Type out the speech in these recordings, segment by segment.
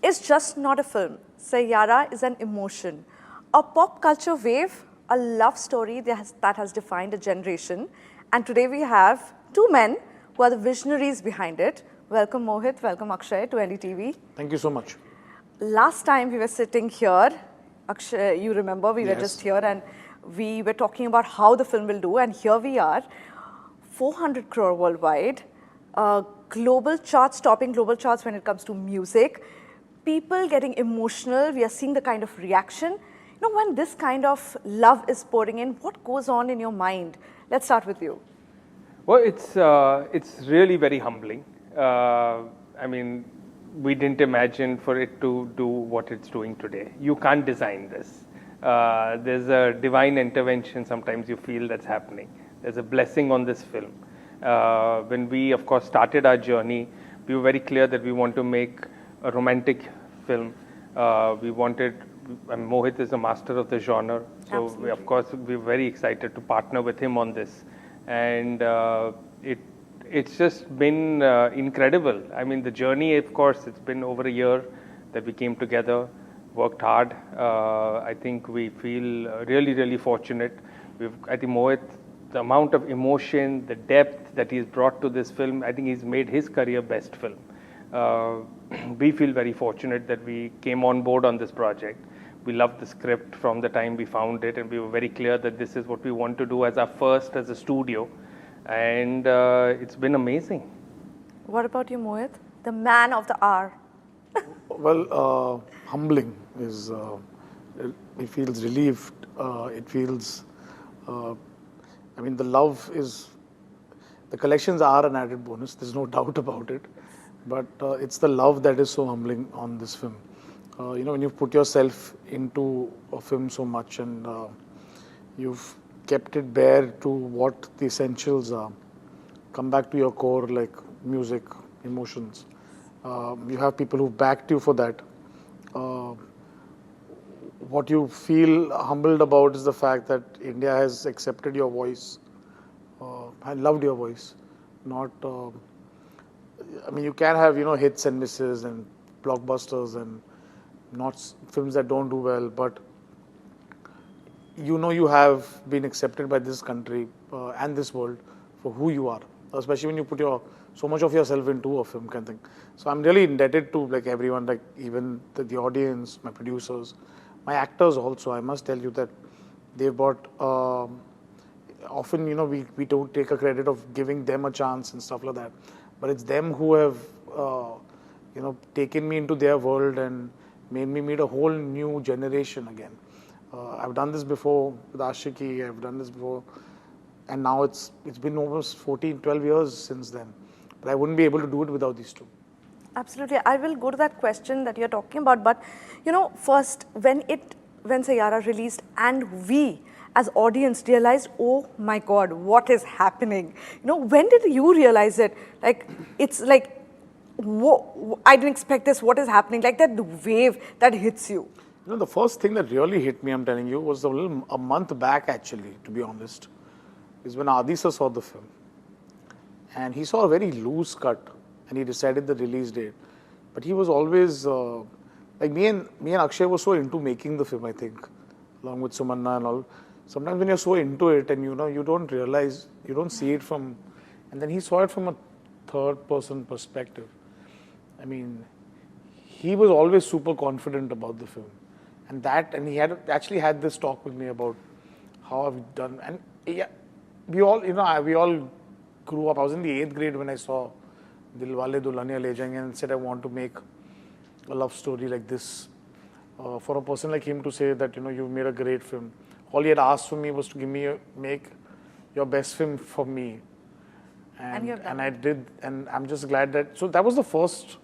is just not a film. Saiyaara is an emotion, a pop culture wave, a love story that has defined a generation. And today we have two men who are the visionaries behind it. Welcome Mohit, welcome Akshaye to NDTV. Thank you so much. Last time we were sitting here, Akshaye, you remember we were Yes. just here and we were talking about how the film will do, and here we are, 400 crore worldwide, global charts, topping global charts when it comes to music, people getting emotional, we are seeing the kind of reaction. You know, when this kind of love is pouring in, what goes on in your mind? Let's start with you. Well, it's really very humbling. I mean, we didn't imagine for it to do what it's doing today. You can't design this. There's a divine intervention sometimes you feel that's happening. There's a blessing on this film. When we, of course, started our journey, we were very clear that we want to make a romantic film. Mohit is a master of the genre. So, we, of course, we're very excited to partner with him on this. And it's just been incredible. I mean, the journey, of course, it's been over a year that we came together, worked hard. I think we feel really, really fortunate. I think Mohit, the amount of emotion, the depth that he's brought to this film, I think he's made his career best film. We feel very fortunate that we came on board on this project. We loved the script from the time we found it, and we were very clear that this is what we want to do as our first as a studio. And it's been amazing. What about you, Mohit? The man of the hour. Well, humbling is, it feels relieved. It feels, I mean, the love is, the collections are an added bonus. There's no doubt about it. But it's the love that is so humbling on this film. You know, when you put yourself into a film so much and you've kept it bare to what the essentials are, come back to your core like music, emotions. You have people who backed you for that. What you feel humbled about is the fact that India has accepted your voice. I loved your voice. Not, I mean, you can have, you know, hits and misses and blockbusters and not films that don't do well, but you know you have been accepted by this country and this world for who you are, especially when you put so much of yourself into a film kind of thing. So I'm really indebted to like everyone, like even the audience, my producers, my actors also. I must tell you that they've brought, often, you know, we don't take a credit of giving them a chance and stuff like that, but it's them who have, you know, taken me into their world and made me meet a whole new generation again. I've done this before with Ashiki, I've done this before, and now it's been almost 12 years since then. But I wouldn't be able to do it without these two. Absolutely. I will go to that question that you're talking about, but you know, first, when Saiyaara released and we as audience realized, oh my God, what is happening? You know, when did you realize it? Like, it's like, whoa, I didn't expect this, what is happening? Like that wave that hits you. You know, the first thing that really hit me, I'm telling you, was a month back actually, to be honest, is when Adisa saw the film. And he saw a very loose cut and he decided the release date. But he was always, like me and Akshay were so into making the film, I think, along with Sumanna and all. Sometimes when you're so into it and you know, you don't realize, you don't see it from, and then he saw it from a third person perspective. I mean, he was always super confident about the film. And he had actually had this talk with me about how I've done. And yeah, we all grew up. I was in the 8th grade when I saw Dilwale Dulhaniya Le Jayenge and said I want to make a love story like this. For a person like him to say that, you know, you've made a great film. All he had asked for me was to make your best film for me. And I did, and I'm just glad that, so that was the first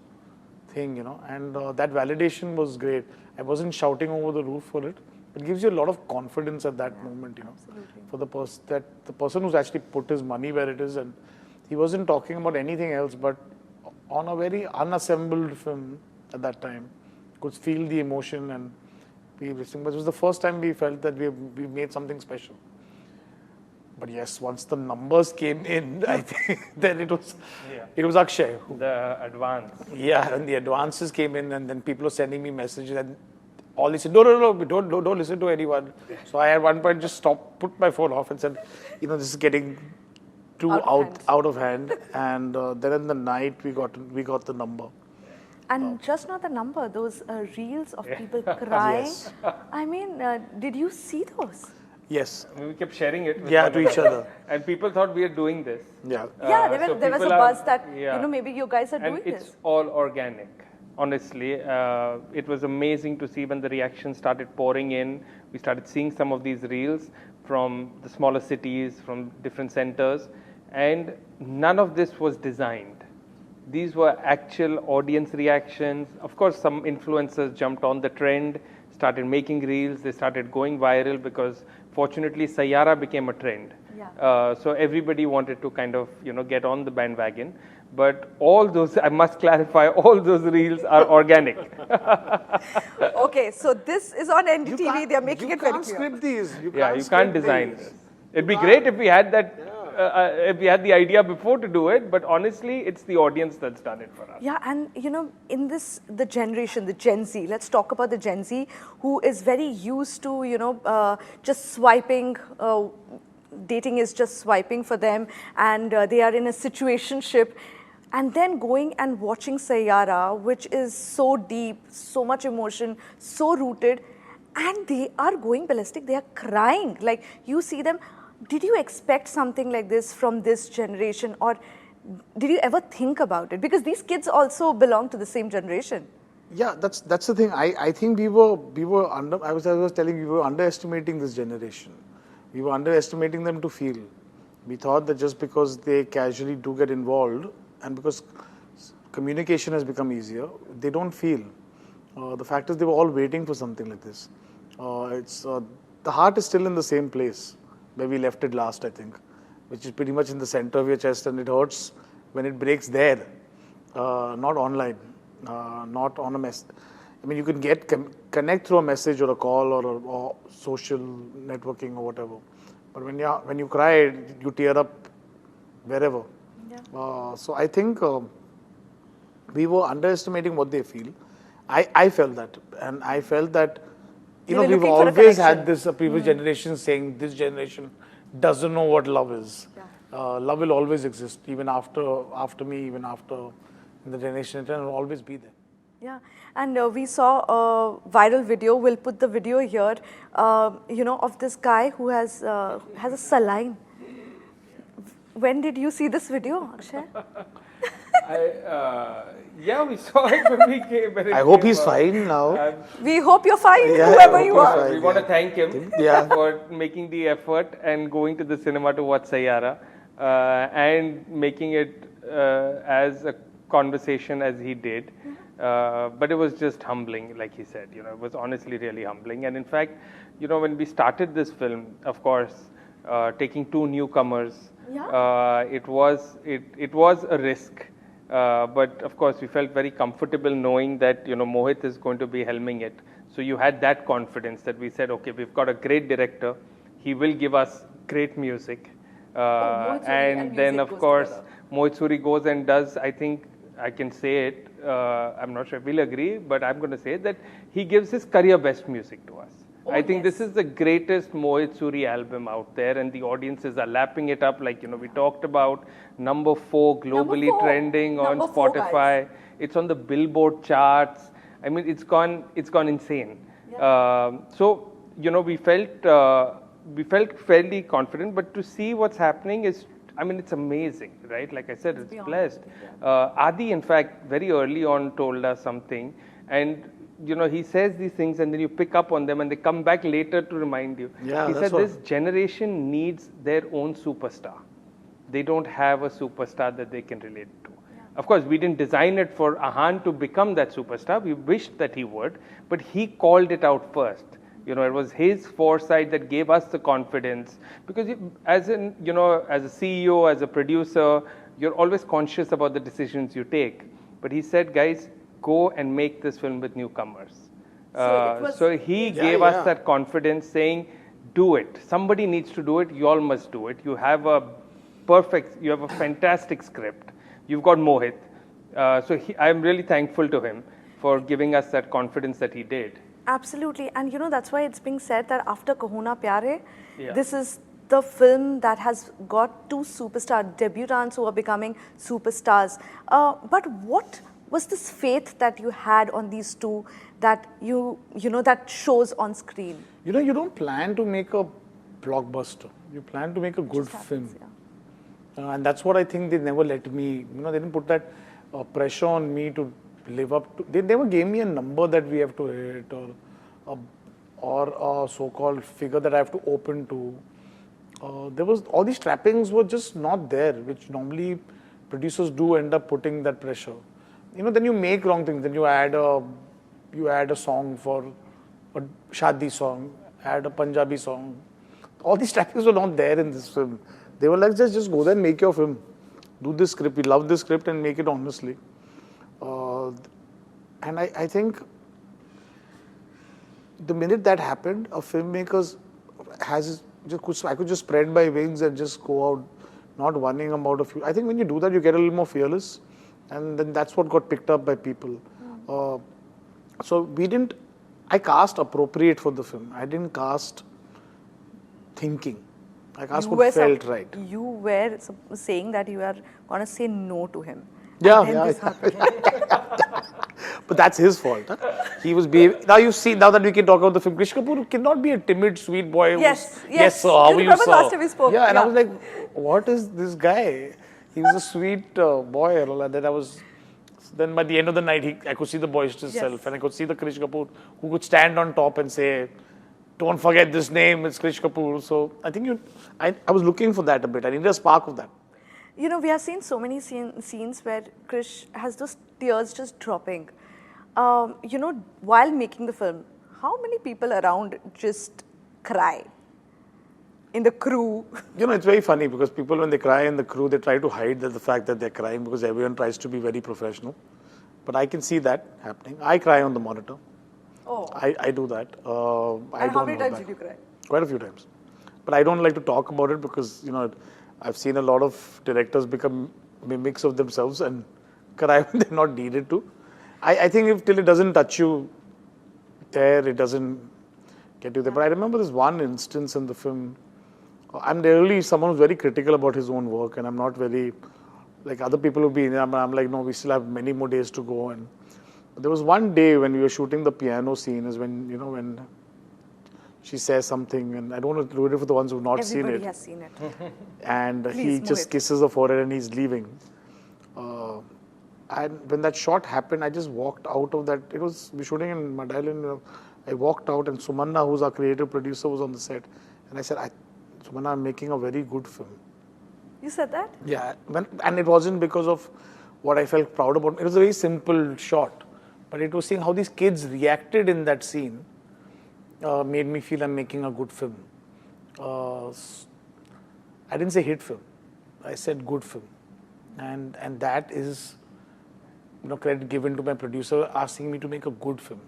thing, you know, and that validation was great. I wasn't shouting over the roof for it. It gives you a lot of confidence at that moment, you know, absolutely. For the person who's actually put his money where it is, and he wasn't talking about anything else, but on a very unassembled film at that time, could feel the emotion and be listening. But it was the first time we felt that we made something special. But yes, once the numbers came in, I think then it was Akshaye. The advance. Yeah, and the advances came in, and then people were sending me messages, and all they said, no, don't listen to anyone. So I at one point just put my phone off, and said, this is getting too out of hand. And then in the night we got the number. And just not the number, those reels of people crying. Yes. I mean, did you see those? Yes. We kept sharing it with to each other. And people thought we are doing this. Yeah. There was a buzz that, maybe you guys are doing this. And it's this. all organic. Honestly, it was amazing to see when the reactions started pouring in. We started seeing some of these reels from the smaller cities, from different centers. And none of this was designed. These were actual audience reactions. Of course, some influencers jumped on the trend, started making reels. They started going viral because fortunately, Saiyaara became a trend. Yeah. So everybody wanted to kind of, get on the bandwagon. But all those, I must clarify, all those reels are organic. Okay, so this is on NDTV. They are making it very clear. You can't script these. You can't design this. It'd be great if we had that. If we had the idea before to do it, but honestly, it's the audience that's done it for us. Yeah, and in the generation, the Gen Z, let's talk about the Gen Z who is very used to, just swiping, dating is just swiping for them, and they are in a situationship, and then going and watching Saiyaara, which is so deep, so much emotion, so rooted, and they are going ballistic, they are crying. Like, you see them. Did you expect something like this from this generation, or did you ever think about it? Because these kids also belong to the same generation. Yeah, that's the thing. I think we were I was telling you, we were underestimating this generation. We were underestimating them to feel. We thought that just because they casually do get involved, and because communication has become easier, they don't feel. The fact is, they were all waiting for something like this. The heart is still in the same place where we left it last, I think, which is pretty much in the center of your chest, and it hurts when it breaks there, not online, not on a mess. I mean, you can connect through a message or a call or social networking or whatever, but when you cry, you tear up wherever. Yeah. So I think we were underestimating what they feel. I felt that, and I felt that. We've always had this previous generation saying this generation doesn't know what love is. Yeah. Love will always exist, even after me, even after the generation, it will always be there. Yeah, and we saw a viral video. We'll put the video here. Of this guy who has a saline. When did you see this video, Akshay? We saw it when we came. I hope he's fine now. We hope you're fine, whoever you are. We want to thank him for making the effort and going to the cinema to watch Saiyaara and making it as a conversation as he did. But it was just humbling, like he said. It was honestly really humbling. And in fact, when we started this film, of course, taking two newcomers, it was a risk. But of course, we felt very comfortable knowing that Mohit is going to be helming it. So you had that confidence that we said, okay, we've got a great director. He will give us great music. And then, of course, Mohit Suri goes and does, I think, I can say it, I'm not sure if we'll agree, but I'm going to say that he gives his career best music to us. I think this is the greatest Mohit Suri album out there, and the audiences are lapping it up. Like, we talked about number 4 globally trending on Spotify. It's on the Billboard charts. I mean, it's gone insane. Yeah. So, we felt fairly confident, but to see what's happening is, it's amazing, right? Like I said, it's blessed. Adi, in fact, very early on told us something, and he says these things and then you pick up on them and they come back later to remind you. Yeah, he said this generation needs their own superstar. They don't have a superstar that they can relate to. Yeah. Of course, we didn't design it for Ahaan to become that superstar. We wished that he would, but he called it out first. It was his foresight that gave us the confidence, because as a CEO, as a producer, you're always conscious about the decisions you But he said, guys, go and make this film with newcomers. So he gave us that confidence, saying, do it. Somebody needs to do it. You all must do it. You have a fantastic script. You've got Mohit. I'm really thankful to him for giving us that confidence that he did. Absolutely. And that's why it's being said that after Kahuna Pyare, Yeah. this is the film that has got two superstar debutants who are becoming superstars. But what was this faith that you had on these two that that shows on screen? You don't plan to make a blockbuster. You plan to make a good film. And that's what I think they never let me, they didn't put that pressure on me to live up to. They never gave me a number that we have to hit or a so-called figure that I have to open to. There was, all these trappings were just not there, which normally producers do end up putting that pressure. Then you make wrong things. Then you add a song for a shadi song, add a Punjabi song. All these trappings were not there in this film. They were like, just go there and make your film. Do this script. We love this script and make it honestly. And I think the minute that happened, a filmmaker I could just spread my wings and just go out, not worrying about a few. I think when you do that, you get a little more fearless, and then that's what got picked up by people. I cast appropriate for the film. I didn't cast thinking. I cast what felt right. You were saying that you are going to say no to him. Yeah. But that's his fault. Huh? He was now that we can talk about the film, Krish Kapoor cannot be a timid, sweet boy. Yes, sir, how are you, sir? Last time we spoke. Yeah, and I was like, what is this guy? He was a sweet boy. And then by the end of the night, I could see the boisterous self, and I could see the Krish Kapoor who could stand on top and say, don't forget this name, it's Krish Kapoor. So I think I was looking for that a bit. I needed a spark of that. We have seen so many scenes where Krish has those tears just dropping. While making the film, how many people around just cry? In the crew? It's very funny because people, when they cry in the crew, they try to hide the fact that they're crying because everyone tries to be very professional. But I can see that happening. I cry on the monitor. Oh. I do that. And how many times did you cry? Quite a few times. But I don't like to talk about it because, I've seen a lot of directors become mimics of themselves and cry when they're not needed to. I think till it doesn't touch you there, it doesn't get you there. But I remember this one instance in the film. I'm really someone who's very critical about his own work, and I'm not very, like other people would be, I'm like, no, we still have many more days to go. And there was one day when we were shooting the piano scene, is when, when she says something, and I don't want to ruin it for the ones who've not seen it. Everybody has seen it. And Please, he just kisses her forehead and he's leaving. And when that shot happened, I just walked out of that. We were shooting in Madailand. I walked out, and Sumanna, who's our creative producer, was on the set. And I said, Sumanna, I'm making a very good film. You said that? Yeah. And it wasn't because of what I felt proud about. It was a very simple shot. But it was seeing how these kids reacted in that scene made me feel I'm making a good film. I didn't say hit film. I said good film. And that is, credit given to my producer asking me to make a good film.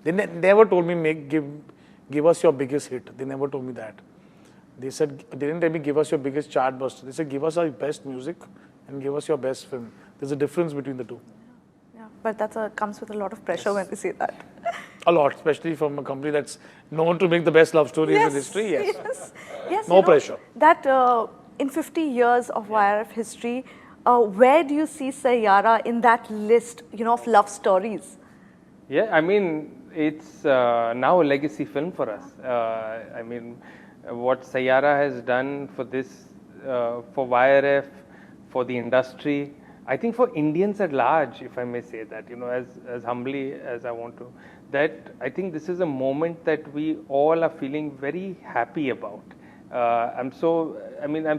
They never told me give us your biggest hit. They never told me that. They didn't tell me give us your biggest chart buster. They said give us our best music and give us your best film. There's a difference between the two. Yeah, but that comes with a lot of pressure when they say that. A lot, especially from a company that's known to make the best love stories in history. Yes. No pressure. That in 50 years of YRF history, where do you see Saiyaara in that list, of love stories? Yeah, I mean, it's now a legacy film for us. What Saiyaara has done for this, for YRF, for the industry, I think for Indians at large, if I may say that, as humbly as I want to, that I think this is a moment that we all are feeling very happy about. I'm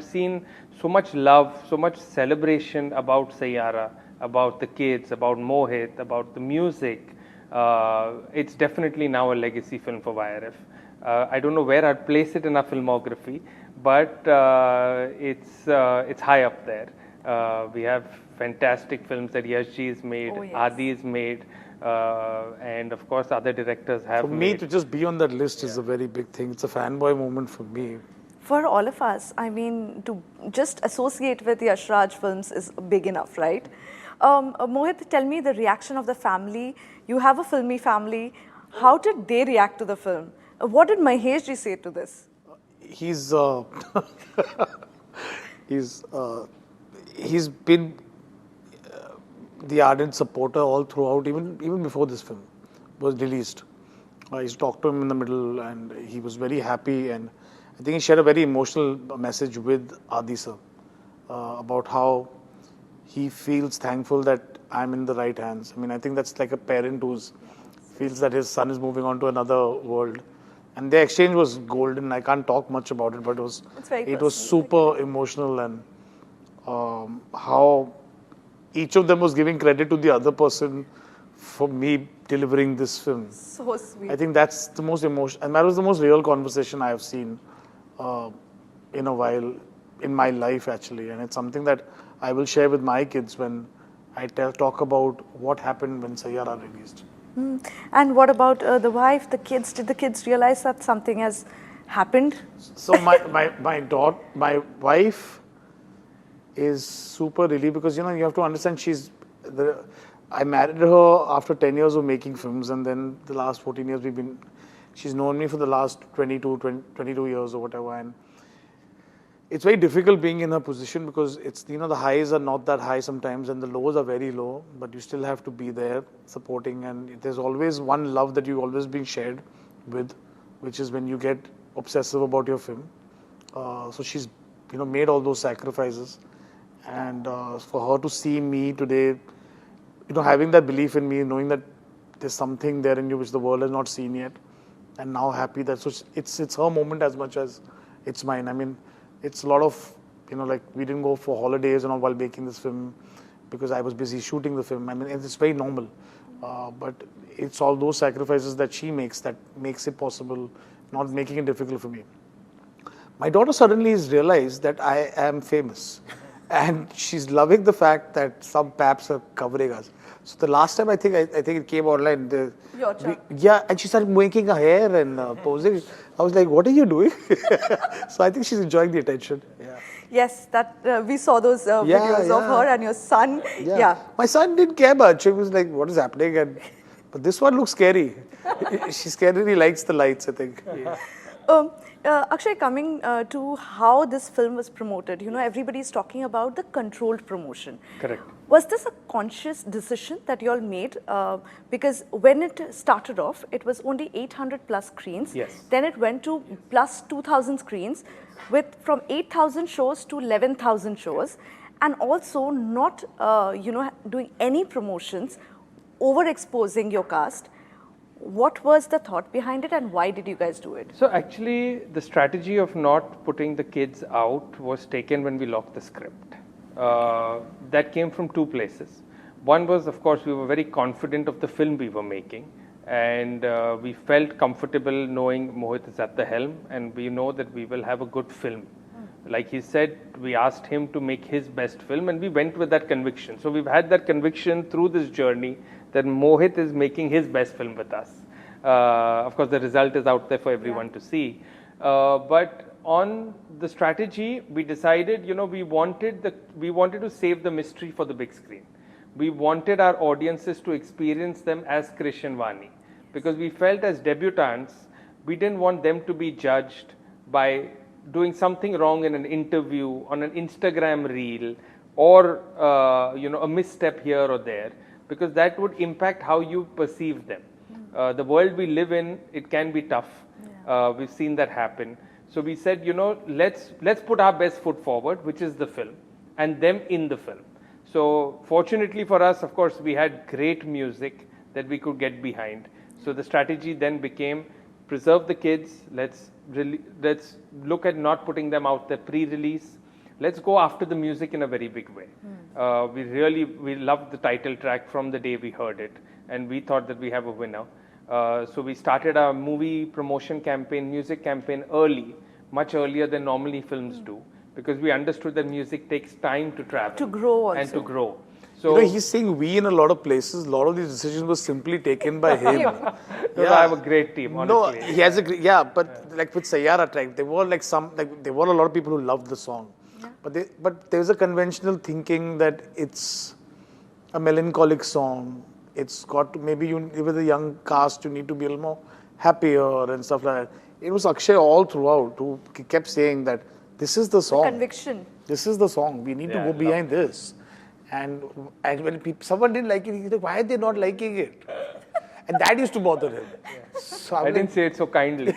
seeing so much love, so much celebration about Saiyaara, about the kids, about Mohit, about the music. It's definitely now a legacy film for YRF. I don't know where I'd place it in our filmography, but it's high up there. We have fantastic films that Yash has made, Adi has made. and of course other directors have For me, made. to just be on that list is a very big thing. It's a fanboy moment for me. For all of us, I mean, to just associate with Yash Raj Films is big enough, right? Mohit, tell me the reaction of the family. You have a filmy family. How did they react to the film? What did Mahesh ji say to this? He's he's been the ardent supporter all throughout, even before this film was released. I used to talk to him in the middle, and he was very happy. And I think he shared a very emotional message with Adi sir about how he feels thankful that I'm in the right hands. I mean, I think that's like a parent who feels that his son is moving on to another world. And the exchange was golden. I can't talk much about it, but it was super emotional, and how each of them was giving credit to the other person for me delivering this film. So sweet. I think that's the most emotional, and that was the most real conversation I have seen in a while in my life, actually. And it's something that I will share with my kids when I talk about what happened when Saiyaara released. And what about the wife, the kids? Did the kids realize that something has happened? So my wife is super relieved, because you have to understand I married her after 10 years of making films, and then the last 14 years she's known me for the last 22 years or whatever, and it's very difficult being in her position, because it's the highs are not that high sometimes and the lows are very low, but you still have to be there supporting, and there's always one love that you've always been shared with, which is when you get obsessive about your film. So she's made all those sacrifices, and for her to see me today, having that belief in me, knowing that there's something there in you which the world has not seen yet, and now happy that, so it's her moment as much as it's mine. I mean, it's a lot of, like, we didn't go for holidays and all while making this film, because I was busy shooting the film. I mean, it's very normal. But it's all those sacrifices that she makes that makes it possible, not making it difficult for me. My daughter suddenly has realized that I am famous. And she's loving the fact that some paps are covering us. So the last time I think it came online. And she started making her hair and posing. I was like, "What are you doing?" So I think she's enjoying the attention. Yeah. Yes, that we saw those videos of her and your son. Yeah. My son didn't care much. He was like, "What is happening?" But this one looks scary. She scarily likes the lights, I think. Yeah. Akshay, coming to how this film was promoted, everybody's talking about the controlled promotion. Correct. Was this a conscious decision that you all made? Because when it started off, it was only 800 plus screens. Yes. Then it went to plus 2,000 screens, with from 8,000 shows to 11,000 shows, and also not, doing any promotions, overexposing your cast. What was the thought behind it, and why did you guys do it? So actually, the strategy of not putting the kids out was taken when we locked the script. That came from two places. One was, of course, we were very confident of the film we were making, and we felt comfortable knowing Mohit is at the helm, and we know that we will have a good film. Like he said, we asked him to make his best film, and we went with that conviction. So we've had that conviction through this journey that Mohit is making his best film with us. Of course, the result is out there for everyone to see. But on the strategy, we decided, we wanted to save the mystery for the big screen. We wanted our audiences to experience them as Krish and Vani, because we felt as debutants, we didn't want them to be judged by doing something wrong in an interview, on an Instagram reel, or a misstep here or there, because that would impact how you perceive them. The world we live in, it can be tough. We've seen that happen. So we said, let's put our best foot forward, which is the film, and them in the film. So fortunately for us, of course, we had great music that we could get behind. So the strategy then became, preserve the kids, let's look at not putting them out there pre-release. Let's go after the music in a very big way. We loved the title track from the day we heard it, and we thought that we have a winner. So we started our movie promotion campaign, music campaign early, much earlier than normally films do, because we understood that music takes time to travel. To grow also. And to grow. So he's saying we in a lot of places. A lot of these decisions were simply taken by him. no, I have a great team, honestly. No, he has a great, but like with Saiyaara track, there were there were a lot of people who loved the song. Yeah. But there's a conventional thinking that it's a melancholic song. It's got maybe with a young cast, you need to be a little more happier and stuff like that. It was Akshaye all throughout who kept saying that this is the song. Conviction. This is the song. We need to go behind this. And when someone didn't like it, he said, why are they not liking it? And that used to bother him. So I didn't say it so kindly.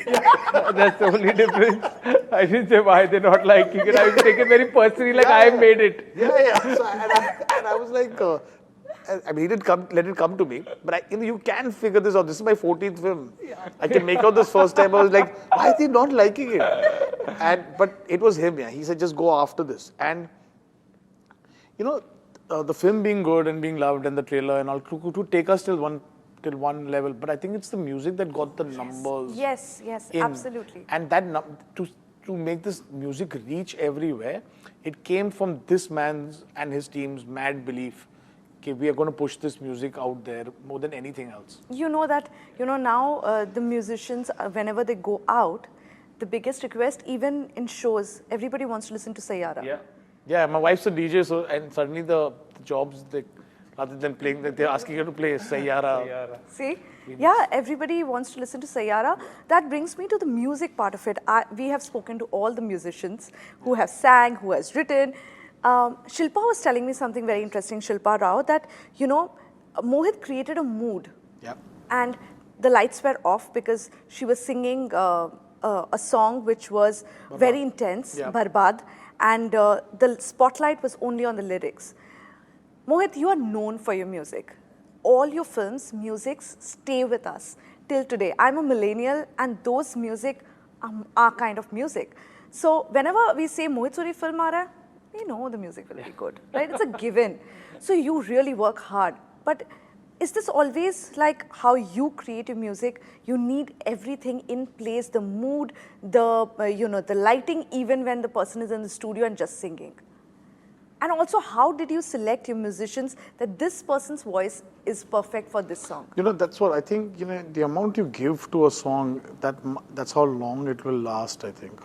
That's the only difference. I didn't say why they're not liking it. I take it very personally, like I made it. Yeah. So, and I was like, I mean, he didn't let it come to me. But you can figure this out. This is my 14th film. Yeah. I can make out this first time. I was like, why are they not liking it? But it was him. Yeah. He said, just go after this. And the film being good and being loved and the trailer and all to take us till one level, but I think it's the music that got the numbers. Yes, absolutely. And that to make this music reach everywhere, it came from this man's and his team's mad belief. Okay, we are going to push this music out there more than anything else. Now the musicians, whenever they go out, the biggest request, even in shows, everybody wants to listen to Saiyaara. Yeah, my wife's a DJ, and suddenly the jobs, rather than playing, they're asking her to play Saiyaara. See? Yeah, everybody wants to listen to Saiyaara. That brings me to the music part of it. We have spoken to all the musicians who have sang, who has written. Shilpa was telling me something very interesting, Shilpa Rao, that, Mohit created a mood. Yeah. And the lights were off because she was singing a song which was very intense, Barbaad. And the spotlight was only on the lyrics. Mohit, you are known for your music. All your films, musics stay with us till today. I'm a millennial and those music are kind of music. So whenever we say Mohit Suri film aa raha hai, we know the music will be good, right? It's a given. So you really work hard. But is this always like how you create your music? You need everything in place, the mood, the lighting, even when the person is in the studio and just singing. And also, how did you select your musicians that this person's voice is perfect for this song? That's what I think, the amount you give to a song, that's how long it will last, I think.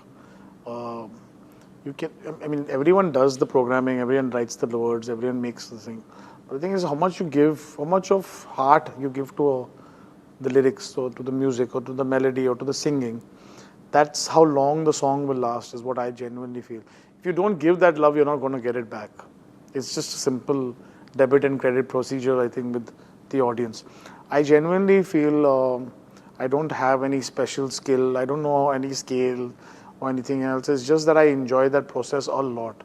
Everyone does the programming, everyone writes the words, everyone makes the thing. But the thing is how much you give, how much of heart you give to the lyrics or to the music or to the melody or to the singing. That's how long the song will last, is what I genuinely feel. If you don't give that love, you're not going to get it back. It's just a simple debit and credit procedure, I think, with the audience. I genuinely feel I don't have any special skill. I don't know any scale or anything else. It's just that I enjoy that process a lot.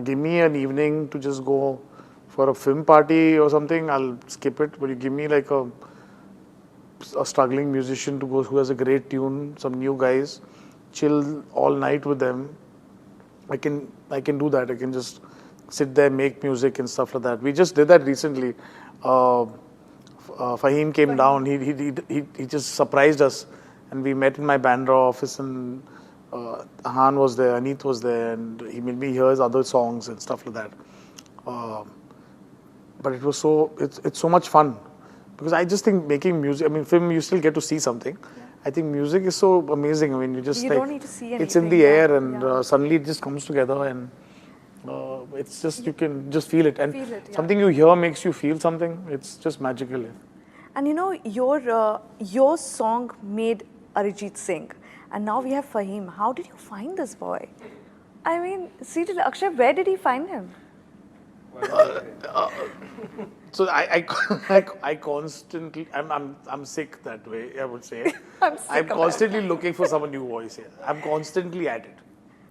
Give me an evening to just go for a film party or something, I'll skip it. But you give me like a struggling musician to go who has a great tune, some new guys, chill all night with them. I can do that. I can just sit there, make music and stuff like that. We just did that recently. Fahim came down. He just surprised us, and we met in my Bandra office. And Ahaan was there, Aneet was there, and he made me hear his other songs and stuff like that. But it was it's so much fun, because I just think making music. Film you still get to see something. Yeah. I think music is so amazing. You don't need to see anything. It's in the air, and suddenly it just comes together, and it's just you can just feel it. And something you hear makes you feel something. It's just magical. And your song made Arijit sing, and now we have Fahim. How did you find this boy? Seriously, Akshay, where did he find him? So I constantly, I'm sick that way, I would say. I'm constantly looking for some new voice here. I'm constantly at it.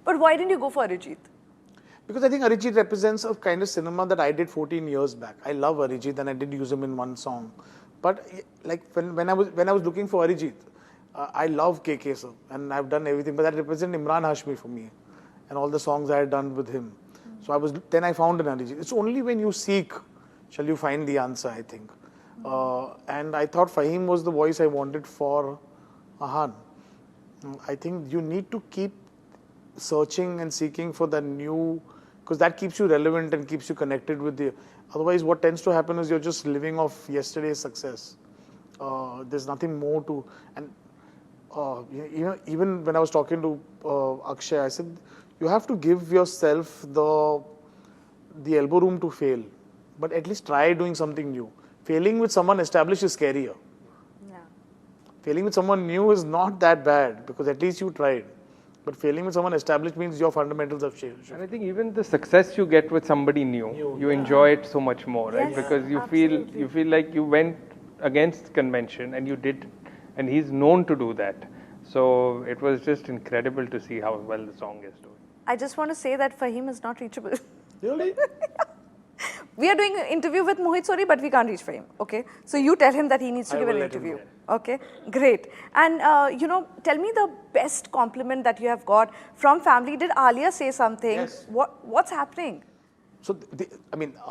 But why didn't you go for Arijit? Because I think Arijit represents a kind of cinema that I did 14 years back. I love Arijit and I did use him in one song. But like when I was looking for Arijit, I love KK sir and I've done everything. But that represents Imran Hashmi for me and all the songs I had done with him. So I found an Arijit. It's only when you seek shall you find the answer, I think. And I thought Fahim was the voice I wanted for Ahaan. I think you need to keep searching and seeking for the new, because that keeps you relevant and keeps you connected with Otherwise, what tends to happen is you're just living off yesterday's success. There's nothing more to, and even when I was talking to Akshaye, I said, you have to give yourself the elbow room to fail, but at least try doing something new. Failing with someone established is scarier. Yeah. Failing with someone new is not that bad because at least you tried. But failing with someone established means your fundamentals have changed. And I think even the success you get with somebody new, you enjoy it so much more, right? Yes, Because you absolutely. feel like you went against convention and you did, and he's known to do that. So it was just incredible to see how well the song is doing. I just want to say that Fahim is not reachable. Really? We are doing an interview with Mohit Suri, but we can't reach Fahim. Okay, so you tell him that he needs to I give will an let him interview. know. Okay, great. And tell me the best compliment that you have got from family. Did Alia say something? Yes. What's happening? So,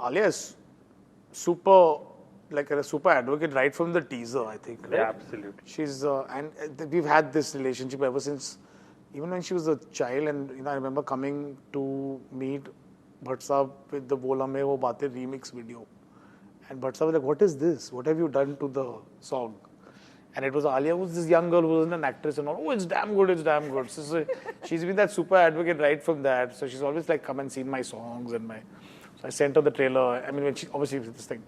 Alia is super, like a super advocate right from the teaser, I think. Right? Yeah, absolutely. She's, we've had this relationship ever since, even when she was a child. And, I remember coming to meet Bhatt Saab with the Bola Mein Wo Baatein remix video. And Bhatt Saab was like, what is this? What have you done to the song? And it was Alia, was this young girl who wasn't an actress and all. Oh, it's damn good, it's damn good. So she's been that super advocate right from that. So she's always like come and seen my songs and So I sent her the trailer. I mean, when she obviously this thing.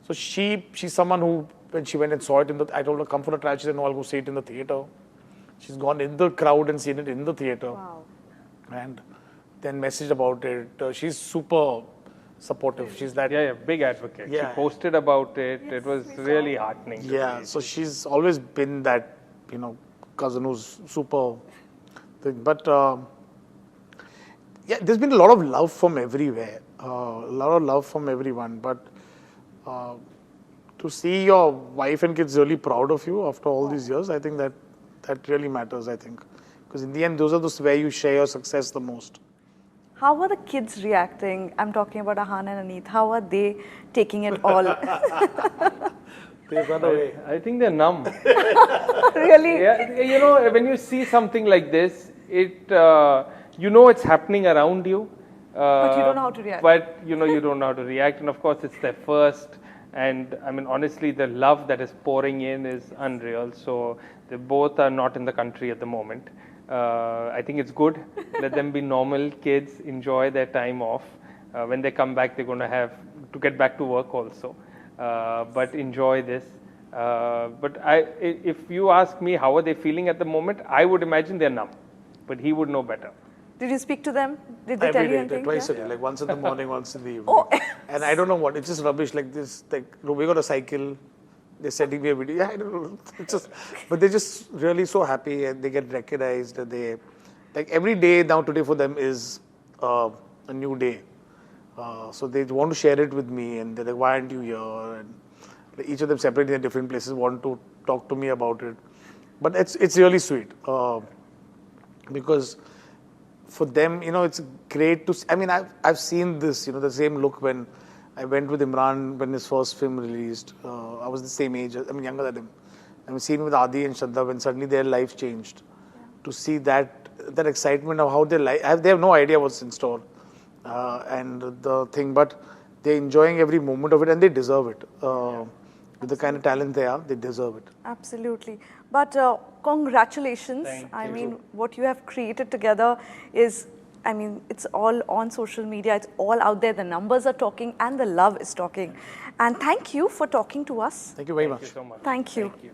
So she's someone who, when she went and saw it I told her, come for a trial. She said, no, I'll go see it in the theater. She's gone in the crowd and seen it in the theater. Wow. And then messaged about it. She's super supportive. She's that. Yeah, big advocate. Yeah. She posted about it. It was really heartening. to Yeah, see. so she's always been that, cousin who's super thing. But there's been a lot of love from everywhere. A lot of love from everyone. But to see your wife and kids really proud of you after all these years, I think that really matters, I think. Because in the end, those are those where you share your success the most. How are the kids reacting? I'm talking about Ahaan and Aneet. How are they taking it all? They run away. I think they're numb. Really? Yeah, when you see something like this, it's happening around you. But you don't know how to react. But you don't know how to react, and of course it's their first. And I mean, honestly, the love that is pouring in is unreal. So they both are not in the country at the moment. I think it's good. Let them be normal kids, enjoy their time off. When they come back, they're going to have to get back to work also. But enjoy this. But if you ask me how are they feeling at the moment, I would imagine they're numb. But he would know better. Did you speak to them? Did they tell you Every day, anything? twice Yeah? a day, like once in the morning, once in the evening. Oh. And I don't know what, it's just rubbish like this. Like, we got a cycle, they're sending me a video. Yeah, I don't know. It's just, but they're just really so happy and they get recognized. And like every day now today for them is a new day. So they want to share it with me and they're like, why aren't you here? And each of them separately in different places want to talk to me about it. But it's really sweet because for them, it's great to. I mean, I've seen this, the same look when I went with Imran when his first film released. I was the same age, younger than him. I've seen with Adi and Shraddha when suddenly their life changed. Yeah. To see that excitement of how their life, they have no idea what's in store, and the thing, but they're enjoying every moment of it and they deserve it. With the kind of talent they are, they deserve it. Absolutely. But congratulations. Thank you. What you have created together is, it's all on social media. It's all out there. The numbers are talking and the love is talking. And thank you for talking to us. Thank you very much. Thank you so much. Thank you. Thank you.